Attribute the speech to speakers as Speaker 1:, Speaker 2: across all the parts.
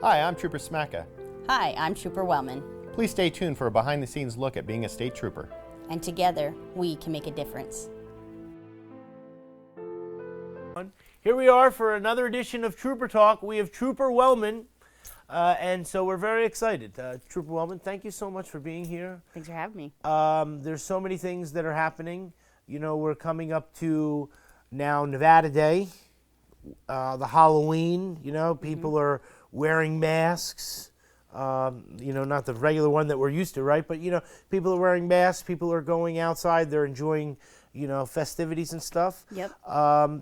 Speaker 1: Hi, I'm Trooper Smacka.
Speaker 2: Hi, I'm Trooper Wellman,
Speaker 1: Please stay tuned for a behind-the-scenes look at being a state trooper.
Speaker 2: and together we can make a difference.
Speaker 3: Here we are for another edition of Trooper Talk. We have Trooper Wellman, and so we're very excited. Trooper Wellman, thank you so much for being here.
Speaker 2: Thanks for having me.
Speaker 3: There's so many things that are happening. You know, we're coming up to now Nevada Day, the Halloween. You know, people are wearing masks. You know, not the regular one that we're used to, right? But, you know, people are wearing masks. People are going outside. They're enjoying, you know, festivities and stuff.
Speaker 2: Yep.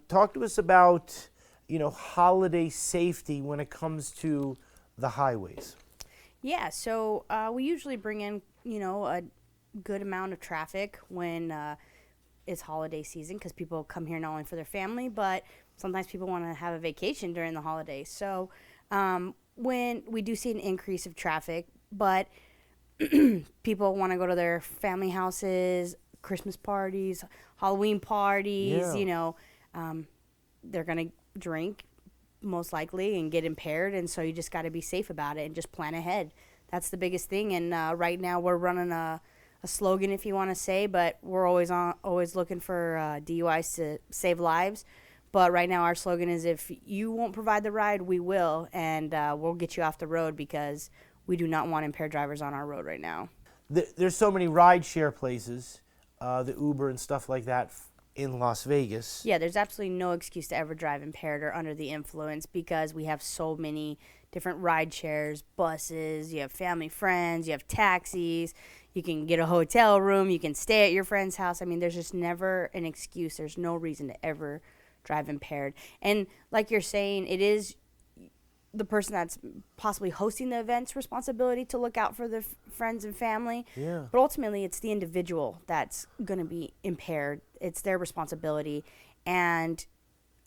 Speaker 3: Talk to us about, you know, holiday safety when it comes to the highways.
Speaker 2: Yeah, so we usually bring in, you know, a good amount of traffic when it's holiday season because people come here not only for their family, but sometimes people want to have a vacation during the holidays. So when we do see an increase of traffic, but people want to go to their family houses, Christmas parties, Halloween parties, you know, they're going to drink most likely and get impaired. And so you just got to be safe about it and just plan ahead. That's the biggest thing. And right now we're running a slogan, if you want to say, but we're always looking for DUIs to save lives. But right now our slogan is, if you won't provide the ride, we will, and we'll get you off the road because we do not want impaired drivers on our road right now.
Speaker 3: There's so many rideshare places, the Uber and stuff like that in Las Vegas.
Speaker 2: Yeah, there's absolutely no excuse to ever drive impaired or under the influence because we have so many different ride shares, buses, you have family friends, you have taxis, you can get a hotel room, you can stay at your friend's house. I mean, there's just never an excuse. There's no reason to ever drive impaired. And like you're saying, it is the person that's possibly hosting the event's responsibility to look out for their friends and family.
Speaker 3: Yeah.
Speaker 2: But ultimately, it's the individual that's going to be impaired. It's their responsibility. And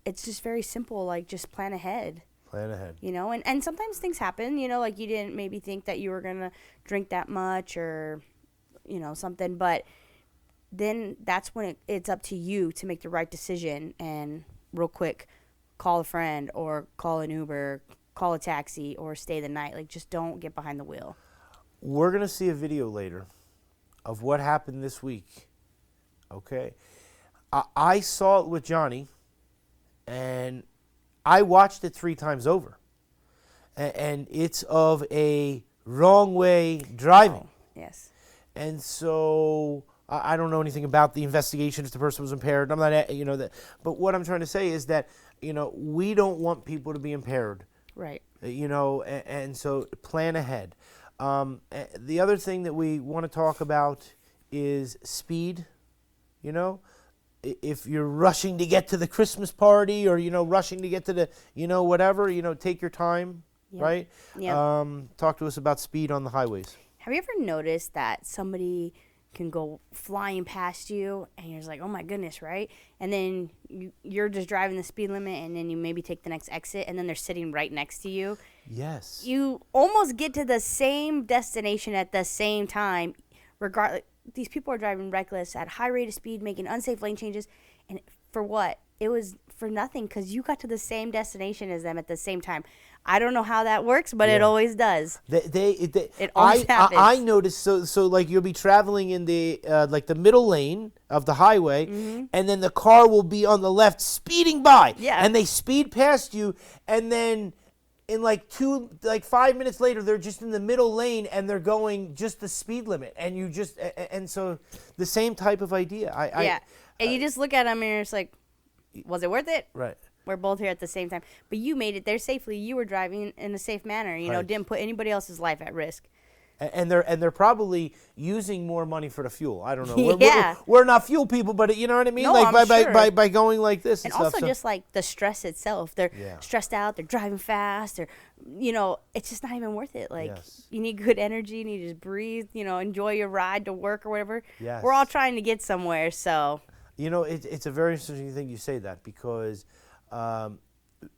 Speaker 2: it's just very simple, like just plan ahead.
Speaker 3: Plan ahead.
Speaker 2: You know, and sometimes things happen, you know, like you didn't maybe think that you were going to drink that much or, you know, something. But then that's when it's up to you to make the right decision and real quick call a friend or call an Uber, call a taxi, or stay the night. Like, just don't get behind the wheel.
Speaker 3: We're going to see a video later of what happened this week. Okay. I saw it with Johnny, and I watched it 3 times over. And it's of a wrong way driving.
Speaker 2: Oh, yes.
Speaker 3: And so I don't know anything about the investigation if the person was impaired. I'm not, you know, that. But what I'm trying to say is that, you know, we don't want people to be impaired.
Speaker 2: Right.
Speaker 3: You know, and so plan ahead. The other thing that we want to talk about is speed. You know, if you're rushing to get to the Christmas party or, you know, rushing to get to the, you know, whatever, you know, take your time, right?
Speaker 2: Yeah.
Speaker 3: Talk to us about speed on the highways.
Speaker 2: Have you ever noticed that somebody can go flying past you and you're just like, oh my goodness, right? And then you're just driving the speed limit and then you maybe take the next exit and then they're sitting right next to you.
Speaker 3: Yes.
Speaker 2: You almost get to the same destination at the same time. Regardless, these people are driving reckless at high rate of speed, making unsafe lane changes. And for what? It was for nothing because you got to the same destination as them at the same time. I don't know how that works, but it always does. It always happens.
Speaker 3: I noticed, so like you'll be traveling in the like the middle lane of the highway, and then the car will be on the left speeding by.
Speaker 2: Yeah.
Speaker 3: And they speed past you, and then in like 5 minutes later, they're just in the middle lane, and they're going just the speed limit. And you just, and so the same type of idea.
Speaker 2: And you just look at them and you're just like, was it worth it?
Speaker 3: Right.
Speaker 2: We're both here at the same time. But you made it there safely. You were driving in a safe manner, you know, didn't put anybody else's life at risk.
Speaker 3: And they're probably using more money for the fuel. I don't know.
Speaker 2: Yeah.
Speaker 3: We're not fuel people, but you know what I mean?
Speaker 2: No,
Speaker 3: like
Speaker 2: I'm sure.
Speaker 3: by going like this and
Speaker 2: also
Speaker 3: stuff.
Speaker 2: just like the stress itself. They're stressed out. They're driving fast. Or, you know, it's just not even worth it. Like, you need good energy. You need to just breathe, you know, enjoy your ride to work or whatever.
Speaker 3: Yes.
Speaker 2: We're all trying to get somewhere, so.
Speaker 3: You know, it's a very interesting thing you say that because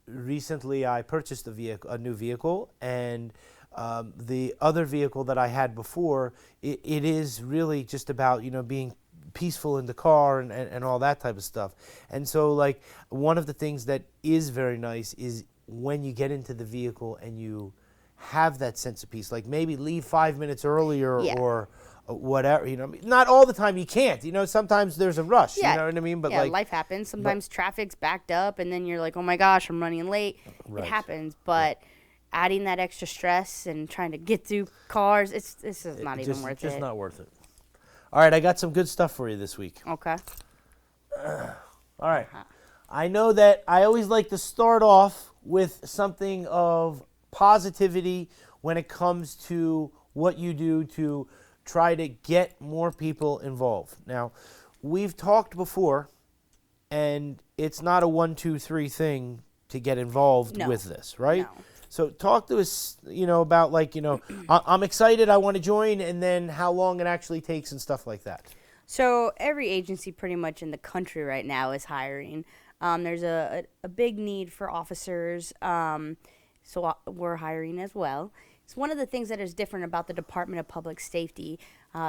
Speaker 3: recently I purchased a new vehicle, and the other vehicle that I had before, it is really just about, you know, being peaceful in the car and all that type of stuff. And so, like, one of the things that is very nice is when you get into the vehicle and you have that sense of peace. Like maybe leave 5 minutes earlier
Speaker 2: Yeah.
Speaker 3: or whatever, not all the time you can't, sometimes there's a rush,
Speaker 2: Yeah.
Speaker 3: you know what I mean? But
Speaker 2: yeah,
Speaker 3: like,
Speaker 2: life happens. Sometimes traffic's backed up, and then you're like, oh my gosh, I'm running late.
Speaker 3: Right.
Speaker 2: It happens, but adding that extra stress and trying to get through cars, it's not even worth
Speaker 3: just
Speaker 2: it.
Speaker 3: not worth it. All right, I got some good stuff for you this week.
Speaker 2: Okay.
Speaker 3: All right. I know that I always like to start off with something of positivity when it comes to what you do to try to get more people involved. Now, we've talked before, and it's not a 1, 2, 3 thing to get involved
Speaker 2: No.
Speaker 3: with this, right?
Speaker 2: No.
Speaker 3: So talk to us, about like, I'm excited, I want to join, and then how long it actually takes and stuff like that.
Speaker 2: So every agency pretty much in the country right now is hiring. There's a big need for officers, so we're hiring as well. It's one of the things that is different about the Department of Public Safety,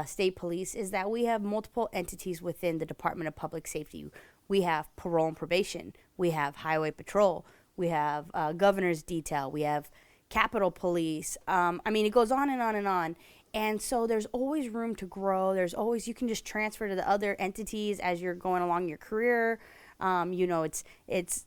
Speaker 2: state police, is that we have multiple entities within the Department of Public Safety. We have parole and probation. We have highway patrol. We have governor's detail. We have Capitol Police. It goes on and on and on. And so there's always room to grow. You can just transfer to the other entities as you're going along your career. It's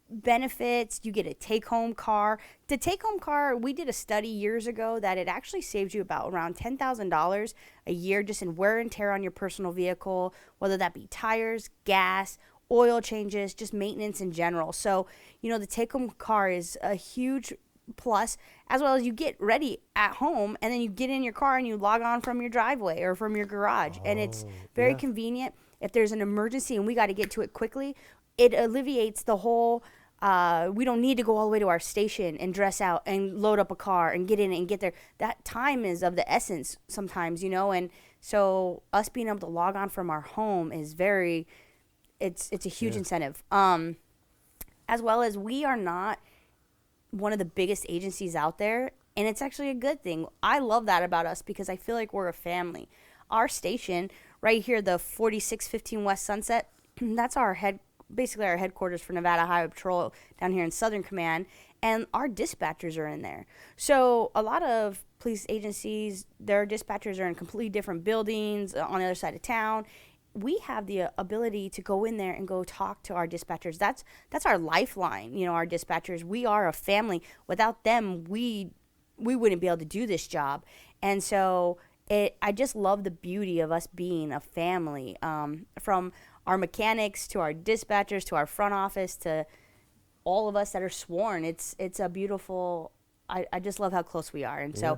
Speaker 2: benefits. You get a take-home car. The take-home car, we did a study years ago that it actually saves you about around $10,000 a year just in wear and tear on your personal vehicle, whether that be tires, gas, oil changes, just maintenance in general. So, the take-home car is a huge plus, as well as you get ready at home and then you get in your car and you log on from your driveway or from your garage. And it's very convenient. If there's an emergency and we got to get to it quickly, it alleviates the whole we don't need to go all the way to our station and dress out and load up a car and get in and get there. That time is of the essence sometimes, and so us being able to log on from our home is it's a huge incentive. As well as we are not one of the biggest agencies out there, and it's actually a good thing. I love that about us because I feel like we're a family. Our station right here, the 4615 West Sunset, that's basically our headquarters for Nevada Highway Patrol down here in Southern Command, and our dispatchers are in there. So a lot of police agencies, their dispatchers are in completely different buildings on the other side of town. We have the ability to go in there and go talk to our dispatchers. That's our lifeline, our dispatchers. We are a family. Without them, we wouldn't be able to do this job. And so I just love the beauty of us being a family, from our mechanics to our dispatchers to our front office to all of us that are sworn. It's a beautiful, I just love how close we are. And so,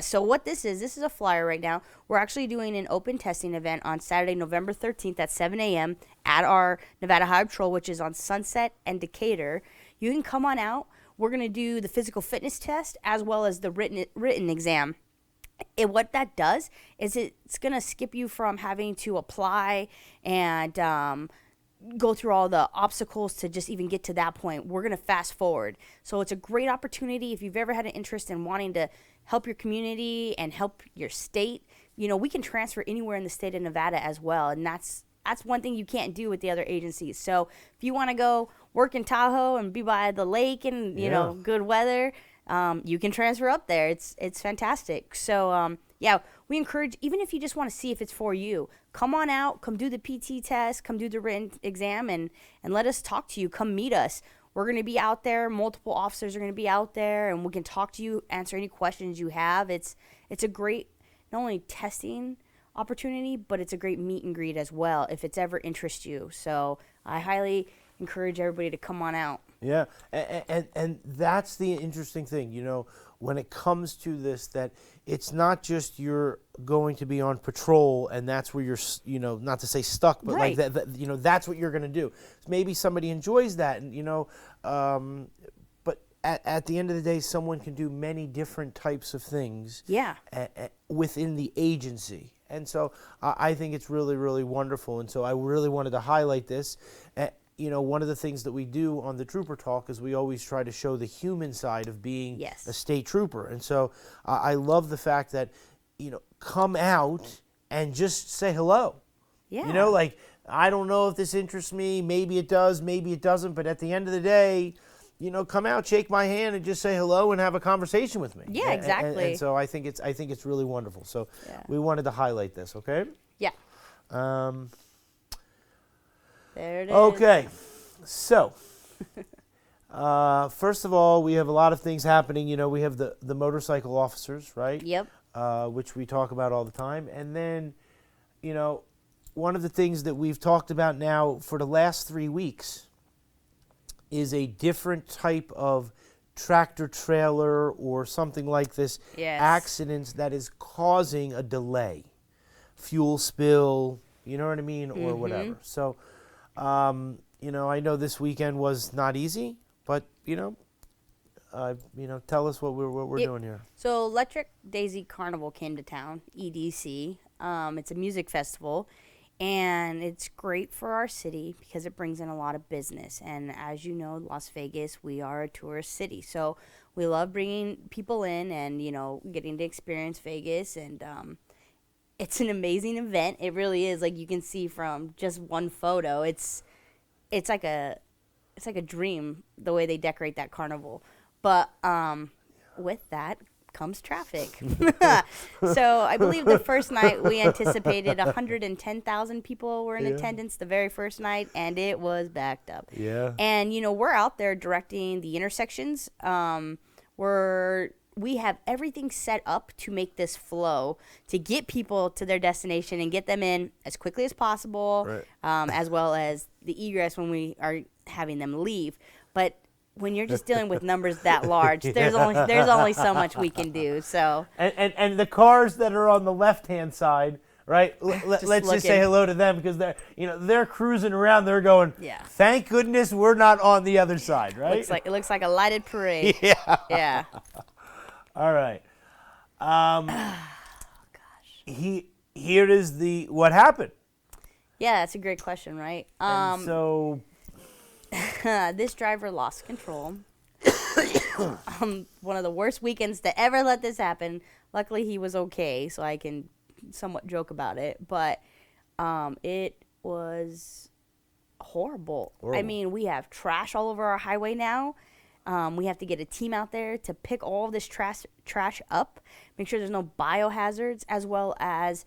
Speaker 2: so what this is a flyer right now. We're actually doing an open testing event on Saturday, November 13th at 7 a.m. at our Nevada Highway Patrol, which is on Sunset and Decatur. You can come on out. We're going to do the physical fitness test as well as the written exam. And what that does is it's going to skip you from having to apply and go through all the obstacles to just even get to that point. We're going to fast forward. So it's a great opportunity if you've ever had an interest in wanting to help your community and help your state. We can transfer anywhere in the state of Nevada as well. And that's one thing you can't do with the other agencies. So if you want to go work in Tahoe and be by the lake and, good weather, you can transfer up there. It's fantastic. So, we encourage, even if you just want to see if it's for you, come on out, come do the PT test, come do the written exam, and let us talk to you. Come meet us. We're going to be out there. Multiple officers are going to be out there, and we can talk to you, answer any questions you have. It's a great, not only testing opportunity, but it's a great meet and greet as well if it's ever interests you. So I highly encourage everybody to come on out.
Speaker 3: Yeah, and that's the interesting thing, when it comes to this, that it's not just you're going to be on patrol and that's where you're, not to say stuck, but
Speaker 2: Right.
Speaker 3: like that, that's what you're going to do. Maybe somebody enjoys that, and but at the end of the day, someone can do many different types of things.
Speaker 2: Yeah.
Speaker 3: Within the agency. And so I think it's really, really wonderful. And so I really wanted to highlight this. One of the things that we do on the Trooper Talk is we always try to show the human side of being a state trooper. And so I love the fact that, come out and just say hello. Yeah. I don't know if this interests me. Maybe it does, maybe it doesn't. But at the end of the day, come out, shake my hand, and just say hello and have a conversation with me.
Speaker 2: Yeah, exactly.
Speaker 3: And so I think it's really wonderful. So
Speaker 2: Yeah.
Speaker 3: we wanted to highlight this. Okay.
Speaker 2: Yeah. There it is.
Speaker 3: Okay. So. First of all, we have a lot of things happening. We have the motorcycle officers, right?
Speaker 2: Yep.
Speaker 3: Which we talk about all the time. And then, one of the things that we've talked about now for the last 3 weeks is a different type of tractor trailer or something like this accidents that is causing a delay, fuel spill, you know what I mean, or whatever. So, I know this weekend was not easy, but tell us what we're doing here.
Speaker 2: So Electric Daisy Carnival came to town, EDC. It's a music festival, and it's great for our city because it brings in a lot of business. And as you know, Las Vegas, we are a tourist city, so we love bringing people in and getting to experience Vegas. And it's an amazing event. It really is. Like you can see from just one photo, it's like a dream the way they decorate that carnival. But with that comes traffic. So I believe the first night we anticipated 110,000 people were in attendance the very first night, and it was backed up.
Speaker 3: Yeah.
Speaker 2: And we're out there directing the intersections. We have everything set up to make this flow to get people to their destination and get them in as quickly as possible,
Speaker 3: right.
Speaker 2: as well as the egress when we are having them leave. But when you're just dealing with numbers that large, there's only so much we can do. So
Speaker 3: and the cars that are on the left-hand side, right? Let's just say hello to them because they're cruising around. They're going, thank goodness we're not on the other side, right?
Speaker 2: it looks like a lighted parade.
Speaker 3: Yeah.
Speaker 2: Yeah.
Speaker 3: All right.
Speaker 2: Gosh.
Speaker 3: Here is what happened.
Speaker 2: Yeah, that's a great question, right?
Speaker 3: And so
Speaker 2: this driver lost control. One of the worst weekends to ever let this happen. Luckily, he was okay, so I can somewhat joke about it. But it was horrible. I mean, we have trash all over our highway now. We have to get a team out there to pick all of this trash up, make sure there's no biohazards, as well as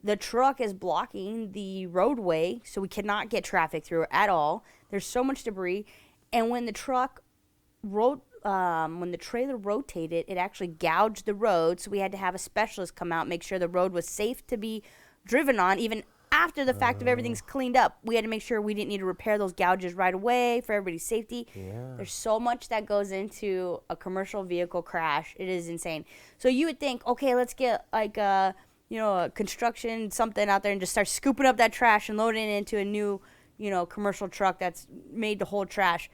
Speaker 2: the truck is blocking the roadway, so we cannot get traffic through at all. There's so much debris, and when the trailer rotated, it actually gouged the road, so we had to have a specialist come out, make sure the road was safe to be driven on, even after the fact of everything's cleaned up. We had to make sure we didn't need to repair those gouges right away for everybody's safety.
Speaker 3: Yeah.
Speaker 2: There's so much that goes into a commercial vehicle crash. It is insane. So you would think, okay, let's get like a construction something out there and just start scooping up that trash and loading it into a new, commercial truck that's made to hold trash.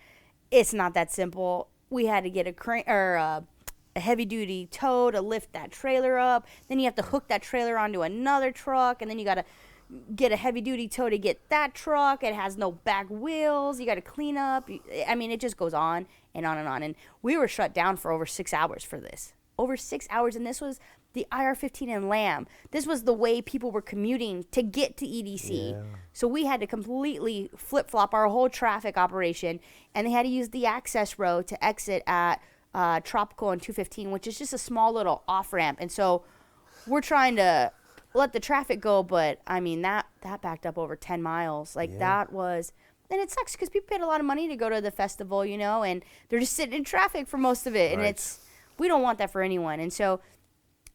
Speaker 2: It's not that simple. We had to get a crane or a heavy-duty tow to lift that trailer up. Then you have to hook that trailer onto another truck, and then you got to get a heavy-duty tow to get that truck. It has no back wheels. You got to clean up. It just goes on and on and on. And we were shut down for over 6 hours for this. Over 6 hours, and this was the IR-15 in Lamb. This was the way people were commuting to get to EDC.
Speaker 3: Yeah.
Speaker 2: So we had to completely flip-flop our whole traffic operation, and they had to use the access road to exit at Tropical and 215, which is just a small little off-ramp. And so we're trying to let the traffic go, but, I mean, that backed up over 10 miles. That was... And it sucks because people paid a lot of money to go to the festival, and they're just sitting in traffic for most of it.
Speaker 3: Right.
Speaker 2: And we don't want that for anyone. And so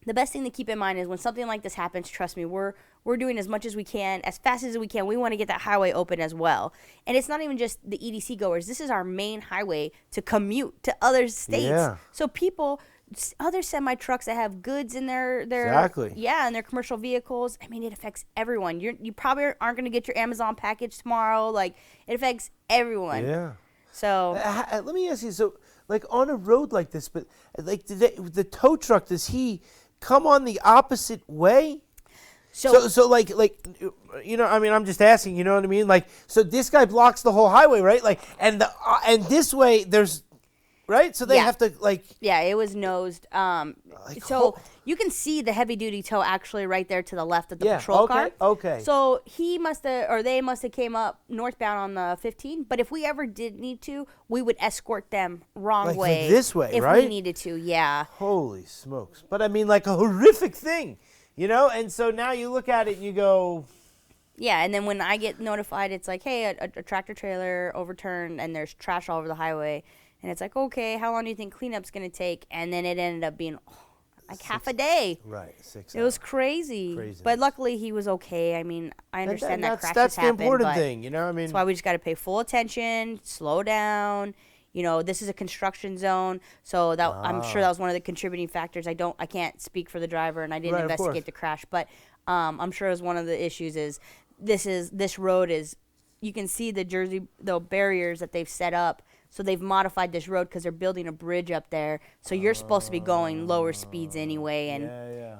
Speaker 2: the best thing to keep in mind is when something like this happens, trust me, we're doing as much as we can, as fast as we can. We want to get that highway open as well. And it's not even just the EDC goers. This is our main highway to commute to other states.
Speaker 3: Yeah.
Speaker 2: So people, other semi-trucks that have goods in their
Speaker 3: Exactly.
Speaker 2: Yeah, and their commercial vehicles. I mean, it affects everyone. You probably aren't going to get your Amazon package tomorrow. Like, it affects everyone.
Speaker 3: Yeah.
Speaker 2: So
Speaker 3: let me ask you, so like on a road like this, but like the tow truck, does he come on the opposite way? So like I mean, I'm just asking, you know what I mean? Like, so this guy blocks the whole highway, right? Like, and this way there's right? So they
Speaker 2: Yeah.
Speaker 3: have to like.
Speaker 2: Yeah, it was nosed. So you can see the heavy duty tow actually right there to the left of the patrol car.
Speaker 3: Okay.
Speaker 2: So he must have, or they must have came up northbound on the 15. But if we ever did need to, we would escort them wrong way.
Speaker 3: Like this way,
Speaker 2: if
Speaker 3: right?
Speaker 2: we needed to, yeah.
Speaker 3: Holy smokes! But I mean, like a horrific thing, you know. And so now you look at it and you go.
Speaker 2: Yeah, and then when I get notified, it's like, hey, a tractor trailer overturned and there's trash all over the highway. And it's like, okay, how long do you think cleanup's going to take? And then it ended up being like half a day.
Speaker 3: Right, 6
Speaker 2: It was crazy. But luckily he was okay. I mean, I understand that crashes
Speaker 3: that's
Speaker 2: happen.
Speaker 3: the important thing, you know? I mean,
Speaker 2: that's why we just got to pay full attention, slow down. You know, this is a construction zone, so that I'm sure that was one of the contributing factors. I can't speak for the driver, and I didn't investigate the crash, but I'm sure it was one of the issues. Is this road is, you can see the barriers that they've set up. So they've modified this road because they're building a bridge up there. So you're supposed to be going lower speeds anyway, and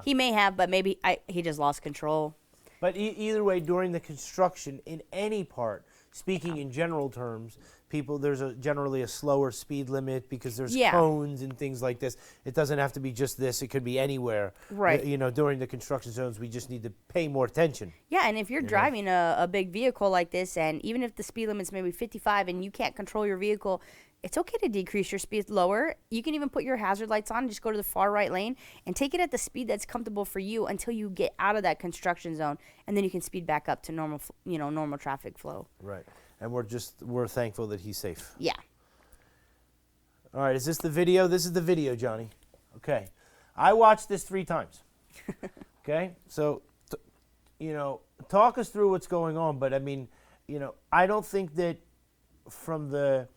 Speaker 2: he may have, but maybe he just lost control.
Speaker 3: But either way, during the construction in any part, speaking in general terms, there's generally a slower speed limit because there's cones and things like this. It doesn't have to be just this; it could be anywhere.
Speaker 2: Right.
Speaker 3: You know, during the construction zones, we just need to pay more attention.
Speaker 2: Yeah, and if you're driving a big vehicle like this, and even if the speed limit's maybe 55 and you can't control your vehicle, it's okay to decrease your speed lower. You can even put your hazard lights on, just go to the far right lane, and take it at the speed that's comfortable for you until you get out of that construction zone, and then you can speed back up to normal traffic flow.
Speaker 3: Right. And we're thankful that he's safe.
Speaker 2: Yeah.
Speaker 3: All right, is this the video? This is the video, Johnny. Okay. I watched this 3 times. Okay? So, talk us through what's going on. But, I mean, I don't think that from the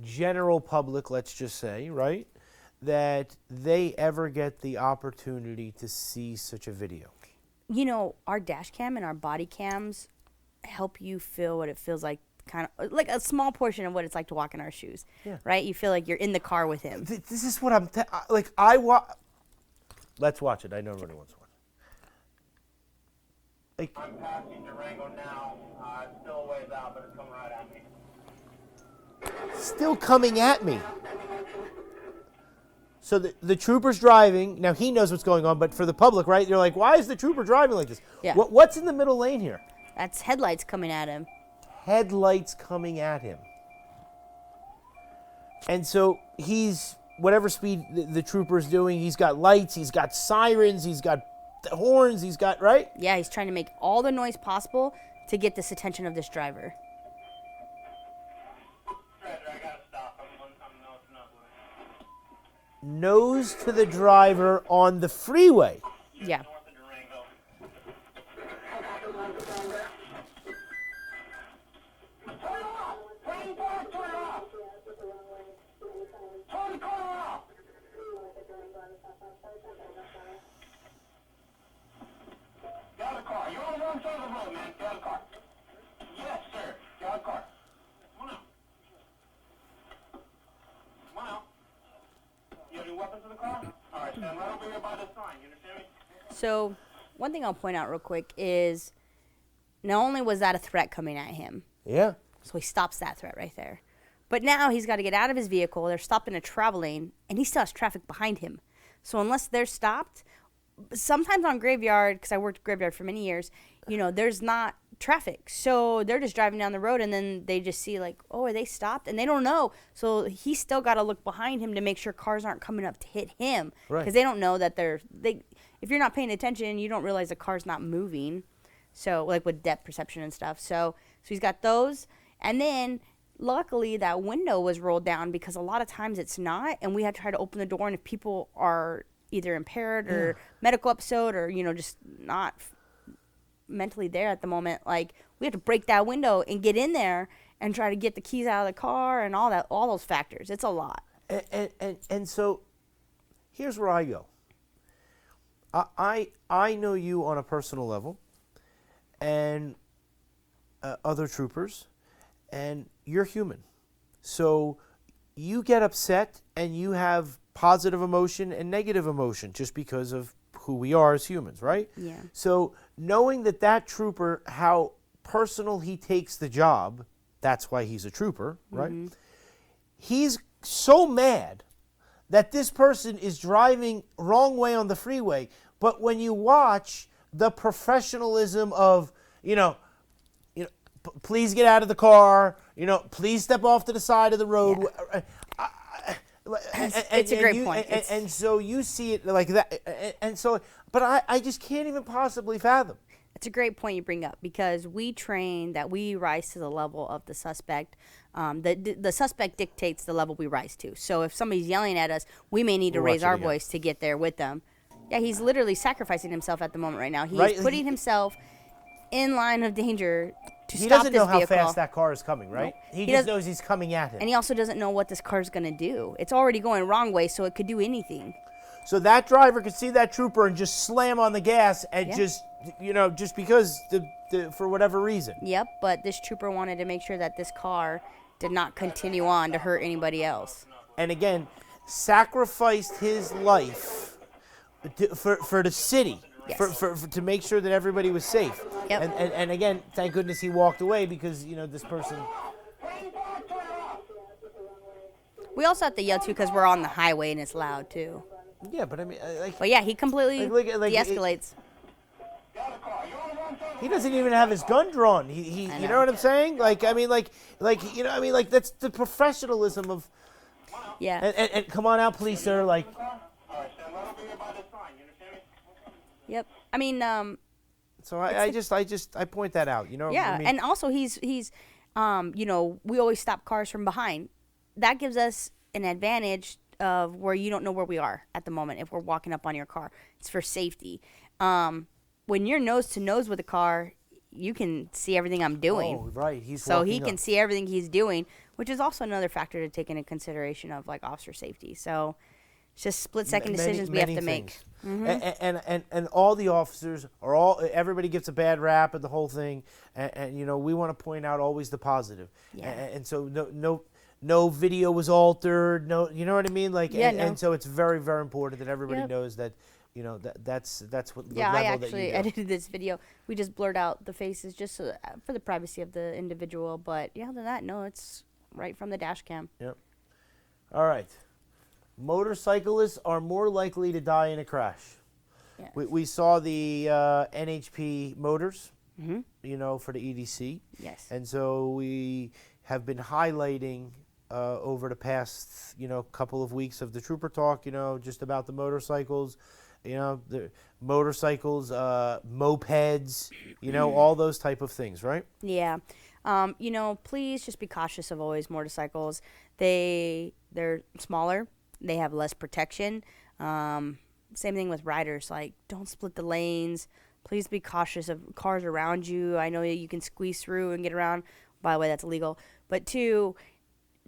Speaker 3: general public, let's just say, right, that they ever get the opportunity to see such a video.
Speaker 2: Our dash cam and our body cams help you feel what it feels like, kind of like a small portion of what it's like to walk in our shoes, right? You feel like you're in the car with him.
Speaker 3: This is what I'm let's watch it. I know everybody wants to watch it.
Speaker 4: I'm passing Durango now. It's still a ways out, but it's coming right at me.
Speaker 3: Still coming at me. So the trooper's driving. Now he knows what's going on, but for the public, right? You're like, why is the trooper driving like this?
Speaker 2: Yeah.
Speaker 3: What's in the middle lane here?
Speaker 2: That's headlights coming at him.
Speaker 3: Headlights coming at him. And so he's, whatever speed the trooper's doing, he's got lights, he's got sirens, he's got horns, he's got, right?
Speaker 2: Yeah, he's trying to make all the noise possible to get this attention of this driver.
Speaker 4: Roger, I gotta stop. I'm not
Speaker 3: Nose to the driver on the freeway.
Speaker 2: Yeah.
Speaker 4: north of Durango. Turn it off! Turn back, turn it off! Turn the car off! Get out of the car. You're on the wrong side of the road, man. Get out of the car. Yes, sir. Get out of the car. Come on out. Come on out. You have any weapons in the car? All right, stand right over here by the sign. You understand me?
Speaker 2: So, one thing I'll point out real quick is not only was that a threat coming at him,
Speaker 3: Yeah.
Speaker 2: so he stops that threat right there, but now he's got to get out of his vehicle. They're stopped in a travel lane, and he still has traffic behind him. So unless they're stopped, sometimes on graveyard, because I worked graveyard for many years, there's not traffic. So they're just driving down the road, and then they just see like, oh, are they stopped? And they don't know. So he's still got to look behind him to make sure cars aren't coming up to hit him.
Speaker 3: Right.
Speaker 2: Because they don't know that if you're not paying attention, you don't realize the car's not moving. So like with depth perception and stuff. So he's got those. And then luckily that window was rolled down because a lot of times it's not. And we had to try to open the door. And if people are either impaired or medical episode or, just not mentally there at the moment, like we have to break that window and get in there and try to get the keys out of the car and all those factors. It's a lot.
Speaker 3: And so here's where I go. I know you on a personal level and other troopers, and you're human. So you get upset and you have positive emotion and negative emotion just because of who we are as humans, right?
Speaker 2: Yeah.
Speaker 3: So knowing that trooper, how personal he takes the job, that's why he's a trooper, right? Mm-hmm. He's so mad that this person is driving wrong way on the freeway. But when you watch the professionalism of, please get out of the car, please step off to the side of the road.
Speaker 2: Yeah. It's a great point.
Speaker 3: And so you see it like that. But I just can't even possibly fathom.
Speaker 2: It's a great point you bring up, because we train that we rise to the level of the suspect. The suspect dictates the level we rise to. So if somebody's yelling at us, we may need to raise our voice to get there with them. Yeah, he's literally sacrificing himself at the moment right now. He's putting himself in line of danger to stop this vehicle.
Speaker 3: He doesn't know how fast that car is coming, right?
Speaker 2: No.
Speaker 3: He just knows he's coming at him.
Speaker 2: And he also doesn't know what this car's going to do. It's already going wrong way, so it could do anything.
Speaker 3: So that driver could see that trooper and just slam on the gas and just because for whatever reason.
Speaker 2: Yep, but this trooper wanted to make sure that this car did not continue on to hurt anybody else.
Speaker 3: And again, sacrificed his life for the city,
Speaker 2: Yes.
Speaker 3: to make sure that everybody was safe.
Speaker 2: Yep.
Speaker 3: And again, thank goodness he walked away, because this person.
Speaker 2: We also have to yell too because we're on the highway and it's loud too.
Speaker 3: Yeah, but I mean,
Speaker 2: But yeah, he completely de-escalates.
Speaker 3: He doesn't even have his gun drawn. He you know what I'm saying? That's the professionalism of.
Speaker 2: Yeah.
Speaker 3: And come on out, please, sir.
Speaker 2: Yep. I mean,
Speaker 3: So I point that out.
Speaker 2: yeah,
Speaker 3: I mean,
Speaker 2: and also he's we always stop cars from behind. That gives us an advantage of where you don't know where we are at the moment if we're walking up on your car. It's for safety. When you're nose to nose with a car, you can see everything I'm doing.
Speaker 3: Oh, right.
Speaker 2: So he can see everything he's doing, which is also another factor to take into consideration of like officer safety. So it's just split-second decisions we have to make.
Speaker 3: Mm-hmm. And all the officers everybody gets a bad rap and the whole thing, and we want to point out always the positive.
Speaker 2: Yeah.
Speaker 3: And so no video was altered. No, you know what I mean? And so it's very, very important that everybody knows that. That's what the level
Speaker 2: I
Speaker 3: that
Speaker 2: actually
Speaker 3: you
Speaker 2: edited this video. We just blurred out the faces just for the privacy of the individual. But other than that, no, it's right from the dash cam.
Speaker 3: Yep. All right. Motorcyclists are more likely to die in a crash.
Speaker 2: Yes.
Speaker 3: We saw the NHP motors,
Speaker 2: Mm-hmm.
Speaker 3: for the EDC.
Speaker 2: Yes.
Speaker 3: And so we have been highlighting over the past, couple of weeks of the Trooper Talk, just about the motorcycles, the motorcycles, mopeds, all those type of things, right?
Speaker 2: Yeah. Please just be cautious of always motorcycles. They're smaller. They have less protection. Same thing with riders. Like, don't split the lanes. Please be cautious of cars around you. I know you can squeeze through and get around. By the way, that's illegal. But two,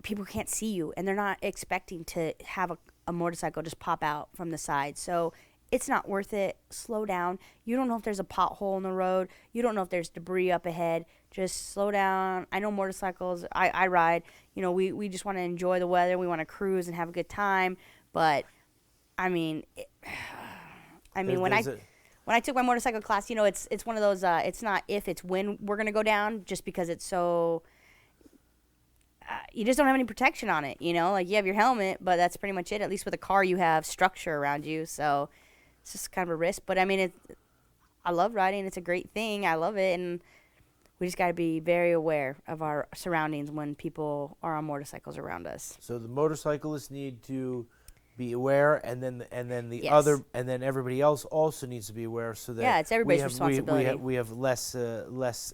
Speaker 2: people can't see you, and they're not expecting to have a motorcycle just pop out from the side. So it's not worth it. Slow down. You don't know if there's a pothole in the road. You don't know if there's debris up ahead. Just slow down. I know motorcycles. I ride. We just want to enjoy the weather. We want to cruise and have a good time. But, when I took my motorcycle class, it's one of those, it's not if, it's when we're going to go down, just because it's so, you just don't have any protection on it, you have your helmet, but that's pretty much it. At least with a car, you have structure around you, so it's just kind of a risk. But, I love riding. It's a great thing. I love it, and we just got to be very aware of our surroundings when people are on motorcycles around us.
Speaker 3: So the motorcyclists need to be aware, and then
Speaker 2: Yes.
Speaker 3: everybody else also needs to be aware, so that
Speaker 2: it's everybody's responsibility.
Speaker 3: We have less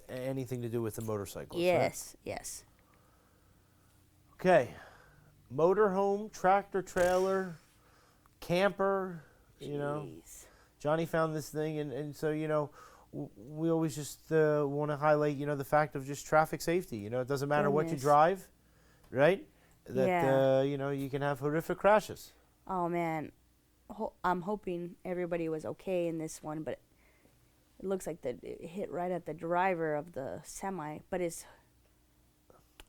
Speaker 3: anything to do with the motorcycles.
Speaker 2: Yes,
Speaker 3: right?
Speaker 2: yes.
Speaker 3: Okay, motorhome, tractor trailer, camper.
Speaker 2: Jeez.
Speaker 3: Johnny found this thing, and so we always just want to highlight the fact of just traffic safety. It doesn't matter what you drive, right? That you can have horrific crashes.
Speaker 2: Oh, man. I'm hoping everybody was okay in this one, but it looks like it hit right at the driver of the semi. But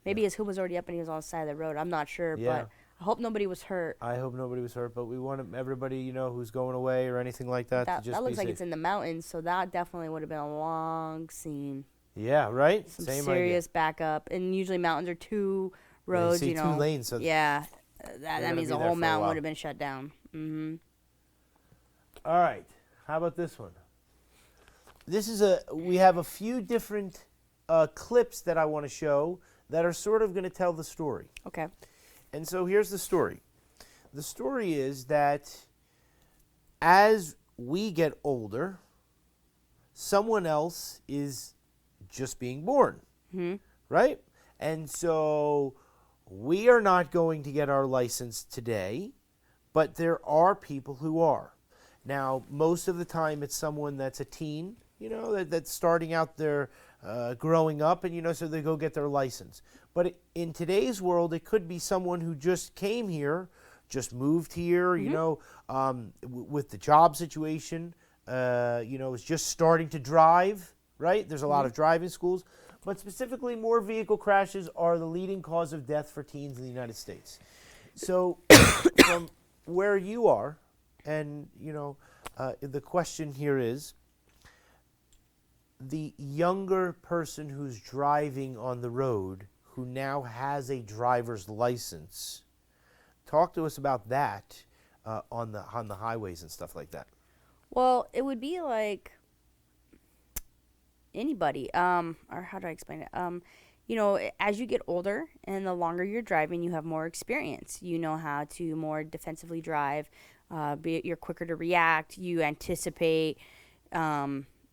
Speaker 2: maybe his hood was already up and he was on the side of the road. I'm not sure, but I hope nobody was hurt.
Speaker 3: I hope nobody was hurt, but we want everybody, who's going away or anything like that to just
Speaker 2: that looks
Speaker 3: be
Speaker 2: like
Speaker 3: safe.
Speaker 2: it's in the mountains, so that definitely would have been a long scene.
Speaker 3: Yeah, right?
Speaker 2: Some
Speaker 3: Same
Speaker 2: serious backup. And usually mountains are two roads,
Speaker 3: two lanes. So
Speaker 2: yeah. that
Speaker 3: gonna
Speaker 2: means
Speaker 3: be
Speaker 2: the
Speaker 3: there
Speaker 2: whole
Speaker 3: for a
Speaker 2: mountain
Speaker 3: while.
Speaker 2: would have been shut down. Mm-hmm.
Speaker 3: All right. How about this one? We have a few different clips that I want to show that are sort of going to tell the story.
Speaker 2: Okay.
Speaker 3: And so here's the story. The story is that as we get older, someone else is just being born, right? And so we are not going to get our license today, but there are people who are. Now, most of the time it's someone that's a teen, that's starting out their growing up, and, so they go get their license. But in today's world, it could be someone who just came here, just moved here, with the job situation, is just starting to drive, right? There's a lot of driving schools. But specifically, more vehicle crashes are the leading cause of death for teens in the United States. So from where you are, and, the question here is, the younger person who's driving on the road who now has a driver's license, talk to us about that on the highways and stuff like that.
Speaker 2: Well, it would be like anybody, or how do I explain it? As you get older and the longer you're driving, you have more experience. You know how to more defensively drive. You're quicker to react. You anticipate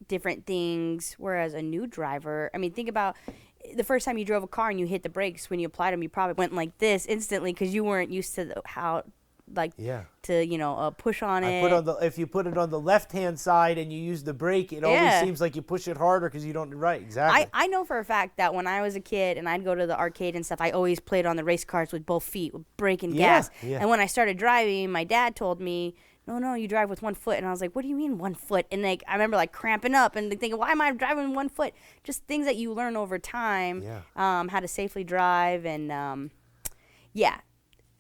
Speaker 2: different things. Whereas a new driver, think about the first time you drove a car and you hit the brakes. When you applied them, you probably went like this instantly because you weren't used to to push on it.
Speaker 3: If you put it on the left-hand side and you use the brake, it always seems like you push it harder because you don't. Right, exactly.
Speaker 2: I know for a fact that when I was a kid and I'd go to the arcade and stuff, I always played on the race cars with both feet, with brake and gas.
Speaker 3: Yeah.
Speaker 2: And when I started driving, my dad told me, no, you drive with one foot. And I was like, what do you mean one foot? And I remember cramping up and thinking, why am I driving one foot? Just things that you learn over time, how to safely drive. And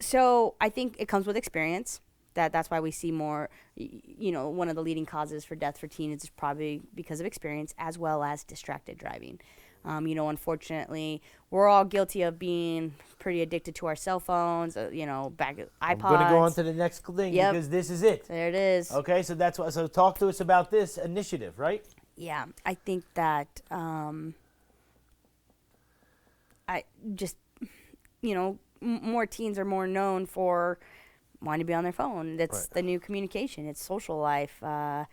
Speaker 2: so I think it comes with experience. That's why we see more, one of the leading causes for death for teens is probably because of experience as well as distracted driving. Unfortunately, we're all guilty of being pretty addicted to our cell phones, back at iPods.
Speaker 3: I'm going to go on to the next thing because this is it.
Speaker 2: There it is.
Speaker 3: Okay, so that's what. So talk to us about this initiative, right?
Speaker 2: Yeah, I think that more teens are more known for wanting to be on their phone. That's the new communication. It's social life. They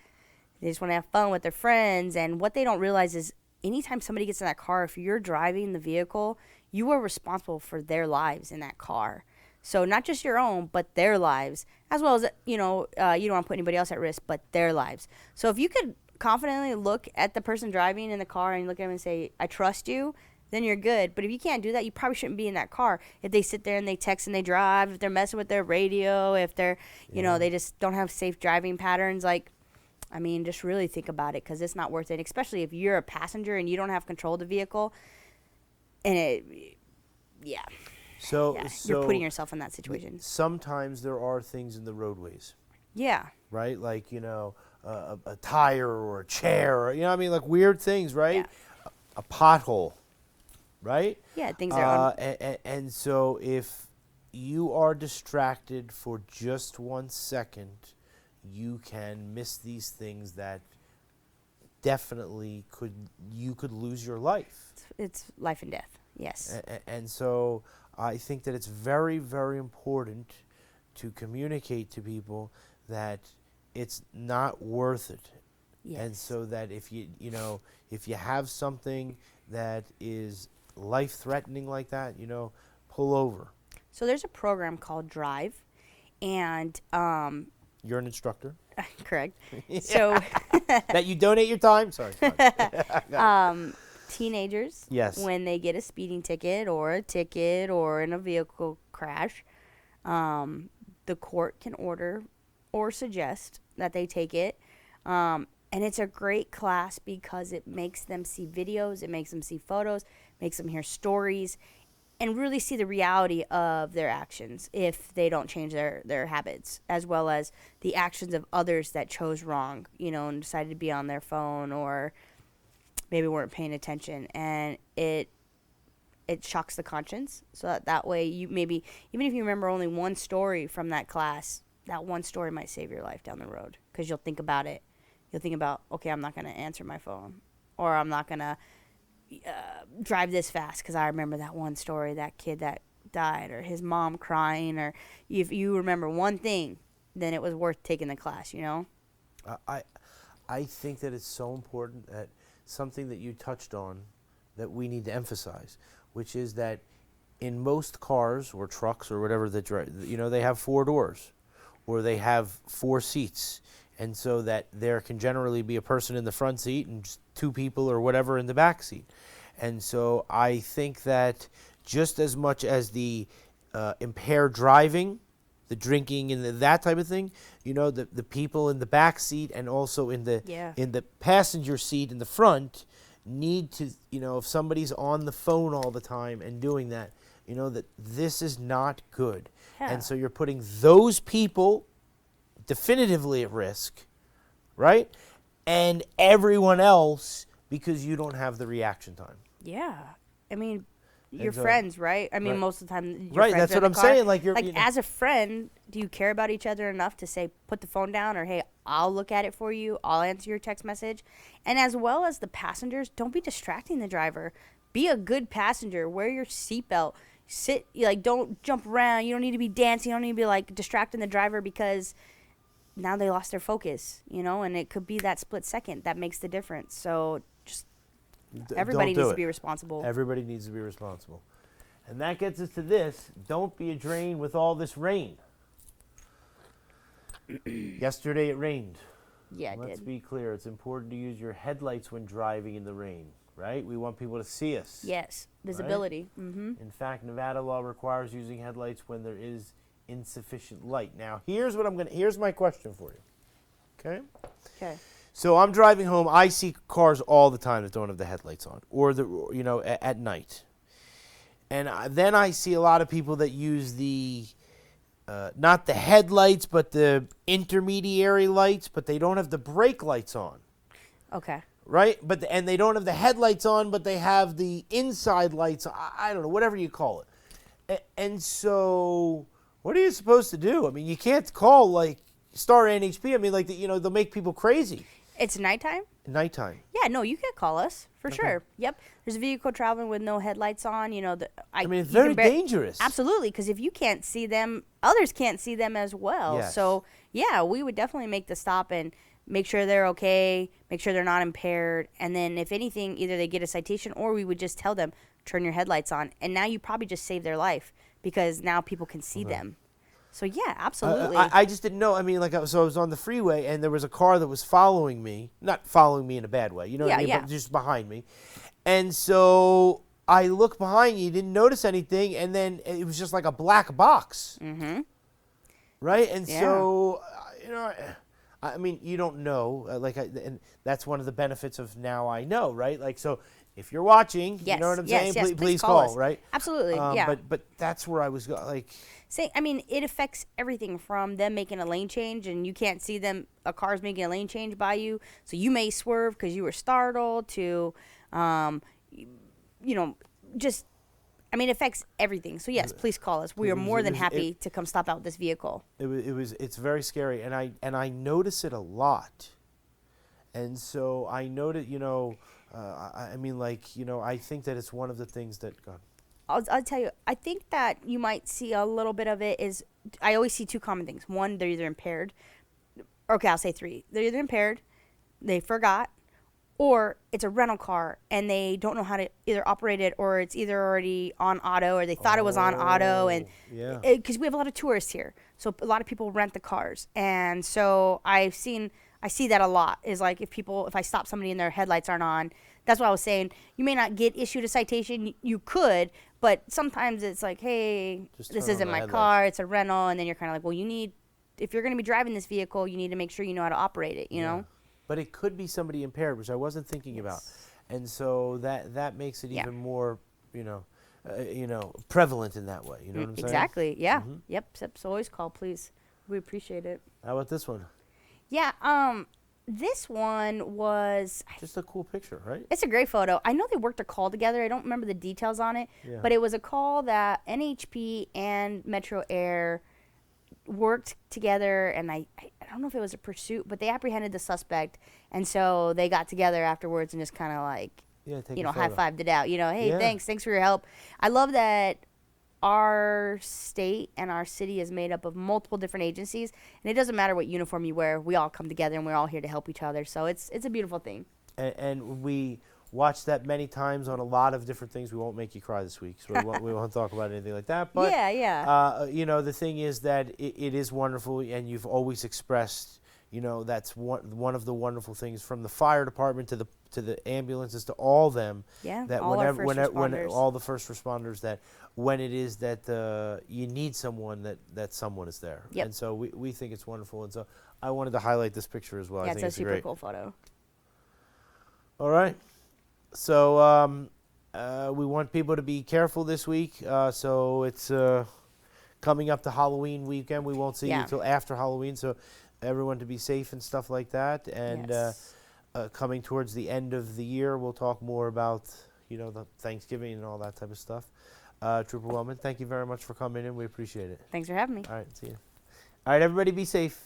Speaker 2: just want to have fun with their friends. And what they don't realize is anytime somebody gets in that car, if you're driving the vehicle, you are responsible for their lives in that car. So not just your own, but their lives, as well as, you don't want to put anybody else at risk, but their lives. So if you could confidently look at the person driving in the car and look at them and say, I trust you, then you're good. But if you can't do that, you probably shouldn't be in that car. If they sit there and they text and they drive, if they're messing with their radio, if they're, they just don't have safe driving patterns, just really think about it because it's not worth it, especially if you're a passenger and you don't have control of the vehicle. And
Speaker 3: So
Speaker 2: you're putting yourself in that situation.
Speaker 3: Sometimes there are things in the roadways.
Speaker 2: Yeah.
Speaker 3: Right? Like, a tire or a chair, or, weird things, right?
Speaker 2: Yeah.
Speaker 3: A pothole, right?
Speaker 2: Yeah, things are
Speaker 3: and so if you are distracted for just 1 second, you can miss these things that definitely you could lose your life.
Speaker 2: It's life and death. Yes.
Speaker 3: And so I think that it's very, very important to communicate to people that it's not worth it.
Speaker 2: Yes.
Speaker 3: And so that if you have something that is life-threatening like that, pull over.
Speaker 2: So there's a program called Drive, and
Speaker 3: you're an instructor.
Speaker 2: Correct. So
Speaker 3: that you donate your time. Sorry.
Speaker 2: Teenagers,
Speaker 3: yes,
Speaker 2: when they get a speeding ticket or in a vehicle crash, the court can order or suggest that they take it. And it's a great class because it makes them see videos, it makes them see photos, makes them hear stories, and really see the reality of their actions if they don't change their habits, as well as the actions of others that chose wrong, and decided to be on their phone or maybe weren't paying attention. And it it shocks the conscience. So that way you maybe, even if you remember only one story from that class, that one story might save your life down the road, because you'll think about it. You'll think about, okay, I'm not going to answer my phone, or I'm not going to drive this fast because I remember that one story, that kid that died, or his mom crying, or if you remember one thing, then it was worth taking the class, you know?
Speaker 3: I think that it's so important, that something that you touched on that we need to emphasize, which is that in most cars or trucks or whatever that they have 4 doors, or they have 4 seats, and so that there can generally be a person in the front seat and just 2 people or whatever in the back seat. And so I think that just as much as the impaired driving, the drinking and that type of thing, the people in the back seat and also in the passenger seat in the front need to, if somebody's on the phone all the time and doing that, that this is not good.
Speaker 2: Yeah.
Speaker 3: And so you're putting those people definitively at risk, right? And everyone else, because you don't have the reaction time.
Speaker 2: Yeah. I mean, your
Speaker 3: so-
Speaker 2: friends, right? I mean,
Speaker 3: Right.
Speaker 2: most of the time, your
Speaker 3: Right,
Speaker 2: friends
Speaker 3: that's
Speaker 2: are in
Speaker 3: what
Speaker 2: the
Speaker 3: I'm
Speaker 2: car.
Speaker 3: saying, like, you're-
Speaker 2: as a friend, do you care about each other enough to say, put the phone down, or hey, I'll look at it for you, I'll answer your text message? And as well as the passengers, don't be distracting the driver. Be a good passenger. Wear your seatbelt. Sit, don't jump around. You don't need to be dancing. You don't need to be distracting the driver, because now they lost their focus, and it could be that split second that makes the difference. So just everybody
Speaker 3: Don't do
Speaker 2: needs
Speaker 3: it.
Speaker 2: to be responsible.
Speaker 3: Everybody needs to be responsible. And that gets us to this. Don't be a drain with all this rain. Yesterday it rained.
Speaker 2: Yeah, it
Speaker 3: Let's
Speaker 2: did.
Speaker 3: be clear. It's important to use your headlights when driving in the rain, right? We want people to see us.
Speaker 2: Yes, visibility. Mm-hmm.
Speaker 3: In fact, Nevada law requires using headlights when there is insufficient light. Now, here's my question for you. Okay?
Speaker 2: Okay.
Speaker 3: So I'm driving home. I see cars all the time that don't have the headlights on, or at night. And then I see a lot of people that use the not the headlights, but the intermediary lights, but they don't have the brake lights on,
Speaker 2: Okay.
Speaker 3: right? And they don't have the headlights on, but they have the inside lights. I don't know, whatever you call it. And so, what are you supposed to do? I mean, you can't call Star NHP. I mean, they'll make people crazy.
Speaker 2: It's nighttime?
Speaker 3: Nighttime.
Speaker 2: Yeah, no, you can call us for sure. Yep. There's a vehicle traveling with no headlights on.
Speaker 3: I mean, it's
Speaker 2: you can
Speaker 3: very dangerous.
Speaker 2: Absolutely, because if you can't see them, others can't see them as well.
Speaker 3: Yes.
Speaker 2: So, yeah, we would definitely make the stop and make sure they're okay, make sure they're not impaired. And then if anything, either they get a citation, or we would just tell them, turn your headlights on. And now you probably just saved their life, because now people can see them. So, yeah, absolutely.
Speaker 3: I just didn't know. I mean, so I was on the freeway, and there was a car that was following me. Not following me in a bad way, what I mean?
Speaker 2: Yeah.
Speaker 3: But just behind me. And so I look behind you, didn't notice anything, and then it was just like a black box.
Speaker 2: Mm-hmm.
Speaker 3: Right? And
Speaker 2: Yeah.
Speaker 3: so, I mean, you don't know. And that's one of the benefits of now I know, right? So if you're watching,
Speaker 2: Yes,
Speaker 3: you know what I'm
Speaker 2: yes,
Speaker 3: saying?
Speaker 2: yes,
Speaker 3: Please
Speaker 2: call
Speaker 3: call,
Speaker 2: us.
Speaker 3: right?
Speaker 2: Absolutely, yeah.
Speaker 3: But that's where I was going.
Speaker 2: It affects everything from them making a lane change, and you can't see them. A car's making a lane change by you, so you may swerve because you were startled. To, it affects everything. So yes, please call us. We are more than happy to come stop out this vehicle.
Speaker 3: It's very scary, and I notice it a lot. And so I noted, I think that it's one of the things that.
Speaker 2: I'll tell you, I think that you might see a little bit of it is, I always see 2 common things. One, they're either impaired. Okay, I'll say 3. They're either impaired, they forgot, or it's a rental car and they don't know how to either operate it, or it's either already on auto, or they thought it was on auto. And because we have a lot of tourists here, so a lot of people rent the cars. And so I see that a lot, is if I stop somebody and their headlights aren't on. That's what I was saying. You may not get issued a citation. You could, but sometimes it's like, hey, this isn't my car. It's a rental. And then you're kind of like, well, if you're going to be driving this vehicle, you need to make sure you know how to operate it, you know?
Speaker 3: But it could be somebody impaired, which I wasn't thinking about. And so that makes it even more, prevalent in that way. You know what I'm saying?
Speaker 2: Exactly. Yeah. Mm-hmm. Yep. So always call, please. We appreciate it.
Speaker 3: How about this one?
Speaker 2: Yeah. This one was,
Speaker 3: Just a cool picture, right?
Speaker 2: it's a great photo. I know they worked a call together. I don't remember the details on it,
Speaker 3: Yeah.
Speaker 2: but it was a call that NHP and Metro Air worked together, and I don't know if it was a pursuit, but they apprehended the suspect, and so they got together afterwards and just kind of like,
Speaker 3: Yeah, take
Speaker 2: you
Speaker 3: a
Speaker 2: know,
Speaker 3: photo.
Speaker 2: high-fived it out. You know, hey,
Speaker 3: Yeah.
Speaker 2: thanks for your help. I love that our state and our city is made up of multiple different agencies, and it doesn't matter what uniform you wear. We all come together, and we're all here to help each other. So it's a beautiful thing.
Speaker 3: And we watched that many times on a lot of different things. We won't make you cry this week, so we won't talk about anything like that. But
Speaker 2: yeah.
Speaker 3: you know, the thing is that it is wonderful, and you've always expressed, you know, that's one of the wonderful things, from the fire department to the ambulances to all them.
Speaker 2: Yeah,
Speaker 3: That
Speaker 2: all our first
Speaker 3: when
Speaker 2: responders.
Speaker 3: all the first responders, that when it is that you need someone, that someone is there.
Speaker 2: Yep.
Speaker 3: And so we think it's wonderful, and so I wanted to highlight this picture as well. I
Speaker 2: Yeah,
Speaker 3: think
Speaker 2: it's a super
Speaker 3: great.
Speaker 2: cool photo.
Speaker 3: All right. So we want people to be careful this week. So it's coming up to Halloween weekend. We won't see you
Speaker 2: Yeah.
Speaker 3: until after Halloween. So everyone to be safe and stuff like that. And
Speaker 2: Yes.
Speaker 3: coming towards the end of the year, we'll talk more about, you know, the Thanksgiving and all that type of stuff. Trooper Wellman, thank you very much for coming in. We appreciate it.
Speaker 2: Thanks for having me.
Speaker 3: All right. See you. All right, everybody be safe.